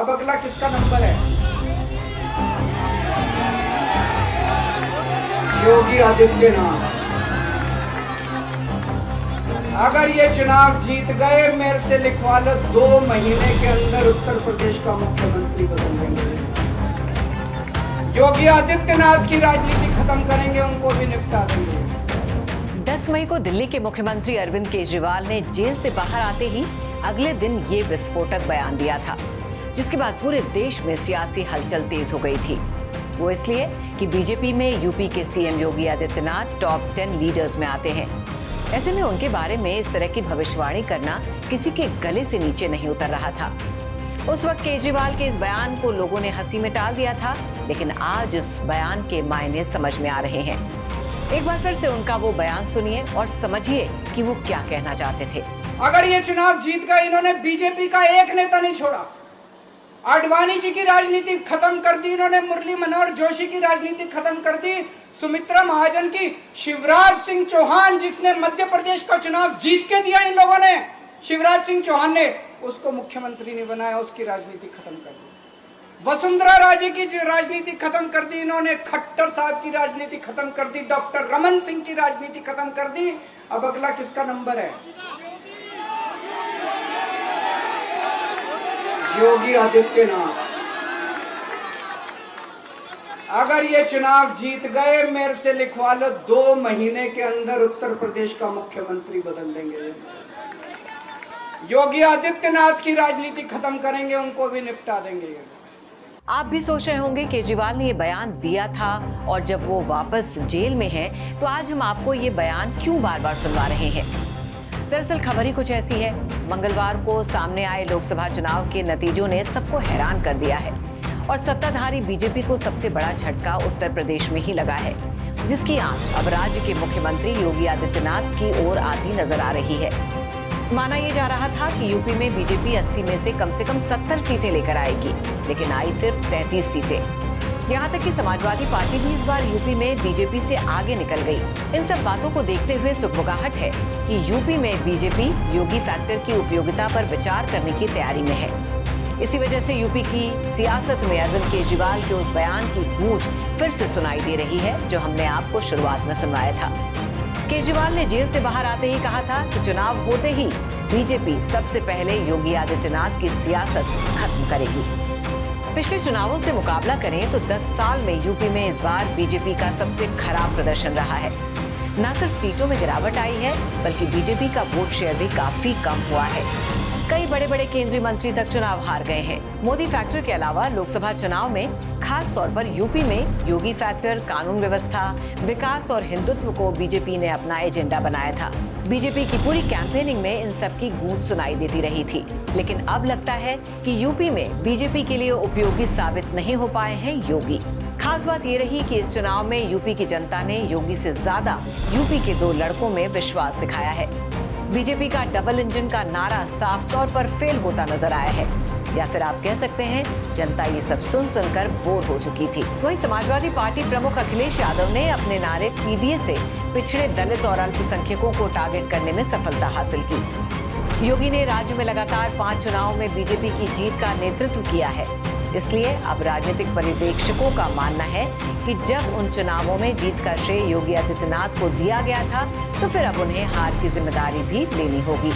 अब अगला किसका नंबर है? योगी आदित्यनाथ। अगर ये चुनाव जीत गए, मेरे से लिखवा लो, 2 महीने के अंदर उत्तर प्रदेश का मुख्यमंत्री बदल देंगे। योगी आदित्यनाथ की राजनीति खत्म करेंगे, उनको भी निपटा देंगे। 10 मई को दिल्ली के मुख्यमंत्री अरविंद केजरीवाल ने जेल से बाहर आते ही अगले दिन ये विस्फोटक बयान दिया था, जिसके बाद पूरे देश में सियासी हलचल तेज हो गई थी। वो इसलिए कि बीजेपी में यूपी के CM Yogi Adityanath top 10 leaders में आते हैं। ऐसे में उनके बारे में इस तरह की भविष्यवाणी करना किसी के गले से नीचे नहीं उतर रहा था। उस वक्त केजरीवाल के इस बयान को लोगों ने हंसी में टाल दिया था, लेकिन आज इस बयान के मायने समझ में आ रहे हैं। एक बार फिर से उनका वो बयान सुनिए और समझिए कि वो क्या कहना चाहते थे। अगर ये चुनाव जीत गए, इन्होंने बीजेपी का एक नेता नहीं छोड़ा। आडवाणी जी की राजनीति खत्म कर दी इन्होंने, मुरली मनोहर जोशी की राजनीति खत्म कर दी, सुमित्रा महाजन की, शिवराज सिंह चौहान जिसने मध्य प्रदेश का चुनाव जीत के दिया इन लोगों ने, शिवराज सिंह चौहान ने उसको मुख्यमंत्री नहीं बनाया, उसकी राजनीति खत्म कर दी। वसुंधरा राजे की राजनीति खत्म कर दी इन्होंने, खट्टर साहब की राजनीति खत्म कर दी, डॉक्टर रमन सिंह की राजनीति खत्म कर दी। अब अगला किसका नंबर है? योगी आदित्यनाथ। अगर ये चुनाव जीत गए, मेरे से लिखवा लो, 2 महीने के अंदर उत्तर प्रदेश का मुख्यमंत्री बदल देंगे। योगी आदित्यनाथ की राजनीति खत्म करेंगे, उनको भी निपटा देंगे। आप भी सोच रहे होंगे केजरीवाल ने ये बयान दिया था और जब वो वापस जेल में हैं, तो आज हम आपको ये बयान क्यों बार बार सुनवा रहे हैं। दरअसल खबर ही कुछ ऐसी है। मंगलवार को सामने आए लोकसभा चुनाव के नतीजों ने सबको हैरान कर दिया है और सत्ताधारी बीजेपी को सबसे बड़ा झटका उत्तर प्रदेश में ही लगा है, जिसकी आंच अब राज्य के मुख्यमंत्री योगी आदित्यनाथ की ओर आती नजर आ रही है। माना यह जा रहा था कि यूपी में बीजेपी 80 में से कम 70 सीटें लेकर आएगी, लेकिन आई सिर्फ 33 सीटें। यहाँ तक कि समाजवादी पार्टी भी इस बार यूपी में बीजेपी से आगे निकल गई। इन सब बातों को देखते हुए सुगबुगाहट है कि यूपी में बीजेपी योगी फैक्टर की उपयोगिता पर विचार करने की तैयारी में है। इसी वजह से यूपी की सियासत में अरविंद केजरीवाल के उस बयान की गूंज फिर से सुनाई दे रही है, जो हमने आपको शुरुआत में सुनवाया था। केजरीवाल ने जेल से बाहर आते ही कहा था कि चुनाव होते ही बीजेपी सबसे पहले योगी आदित्यनाथ की सियासत खत्म करेगी। पिछले चुनावों से मुकाबला करें तो 10 साल में यूपी में इस बार बीजेपी का सबसे खराब प्रदर्शन रहा है। न सिर्फ सीटों में गिरावट आई है, बल्कि बीजेपी का वोट शेयर भी काफी कम हुआ है। कई बड़े बड़े केंद्रीय मंत्री तक चुनाव हार गए हैं। मोदी फैक्टर के अलावा लोकसभा चुनाव में खास तौर पर यूपी में योगी फैक्टर, कानून व्यवस्था, विकास और हिंदुत्व को बीजेपी ने अपना एजेंडा बनाया था। बीजेपी की पूरी कैंपेनिंग में इन सब की गूंज सुनाई देती रही थी, लेकिन अब लगता है कि यूपी में बीजेपी के लिए उपयोगी साबित नहीं हो पाए हैं योगी। खास बात ये रही कि इस चुनाव में यूपी की जनता ने योगी से ज्यादा यूपी के 2 लड़कों में विश्वास दिखाया है। बीजेपी का डबल इंजन का नारा साफ तौर पर फेल होता नजर आया है, या फिर आप कह सकते हैं जनता ये सब सुन सुनकर बोर हो चुकी थी। वहीं समाजवादी पार्टी प्रमुख अखिलेश यादव ने अपने नारे पीडीए से पिछड़े, दलित और अल्पसंख्यकों को टारगेट करने में सफलता हासिल की। योगी ने राज्य में लगातार 5 चुनावों में बीजेपी की जीत का नेतृत्व किया है। इसलिए अब राजनीतिक पर्यवेक्षकों का मानना है कि जब उन चुनावों में जीत का श्रेय योगी आदित्यनाथ को दिया गया था, तो फिर अब उन्हें हार की जिम्मेदारी भी लेनी होगी।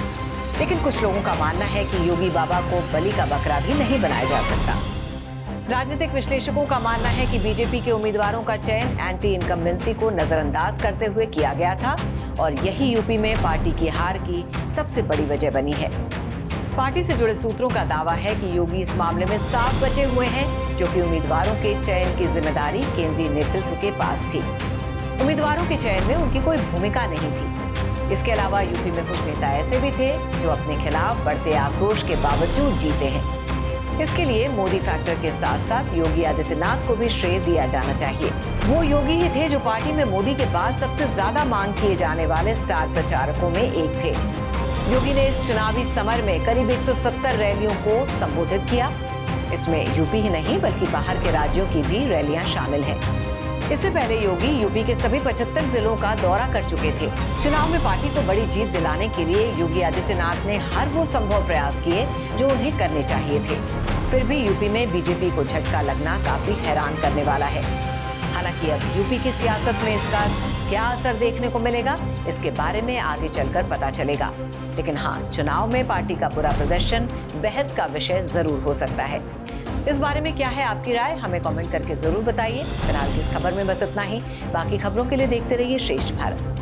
लेकिन कुछ लोगों का मानना है कि योगी बाबा को बलि का बकरा भी नहीं बनाया जा सकता। राजनीतिक विश्लेषकों का मानना है कि बीजेपी के उम्मीदवारों का चयन एंटी इनकम्बेंसी को नजरअंदाज करते हुए किया गया था और यही यूपी में पार्टी की हार की सबसे बड़ी वजह बनी है। पार्टी से जुड़े सूत्रों का दावा है कि योगी इस मामले में साफ बचे हुए हैं, क्योंकि उम्मीदवारों के चयन की जिम्मेदारी केंद्रीय नेतृत्व के पास थी। उम्मीदवारों के चयन में उनकी कोई भूमिका नहीं थी। इसके अलावा यूपी में कुछ नेता ऐसे भी थे जो अपने खिलाफ बढ़ते आक्रोश के बावजूद जीते हैं। इसके लिए मोदी फैक्टर के साथ साथ योगी आदित्यनाथ को भी श्रेय दिया जाना चाहिए। वो योगी ही थे जो पार्टी में मोदी के बाद सबसे ज्यादा मांग किए जाने वाले स्टार प्रचारकों में एक थे। योगी ने इस चुनावी समर में करीब 170 रैलियों को संबोधित किया। इसमें यूपी ही नहीं बल्कि बाहर के राज्यों की भी रैलियां शामिल हैं। इससे पहले योगी यूपी के सभी 75 जिलों का दौरा कर चुके थे। चुनाव में पार्टी को बड़ी जीत दिलाने के लिए योगी आदित्यनाथ ने हर वो संभव प्रयास किए जो उन्हें करने चाहिए थे। फिर भी यूपी में बीजेपी को झटका लगना काफी हैरान करने वाला है। हालांकि अब यूपी की सियासत में इसका क्या असर देखने को मिलेगा, इसके बारे में आगे चलकर पता चलेगा। लेकिन हाँ, चुनाव में पार्टी का बुरा प्रदर्शन बहस का विषय जरूर हो सकता है। इस बारे में क्या है आपकी राय, हमें कमेंट करके जरूर बताइए। फिलहाल की इस खबर में बस इतना ही। बाकी खबरों के लिए देखते रहिए श्रेष्ठ भारत।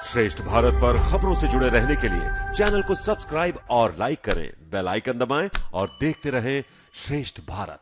श्रेष्ठ भारत पर खबरों से जुड़े रहने के लिए चैनल को सब्सक्राइब और लाइक करें, बेल आइकन दबाएं और देखते रहें श्रेष्ठ भारत।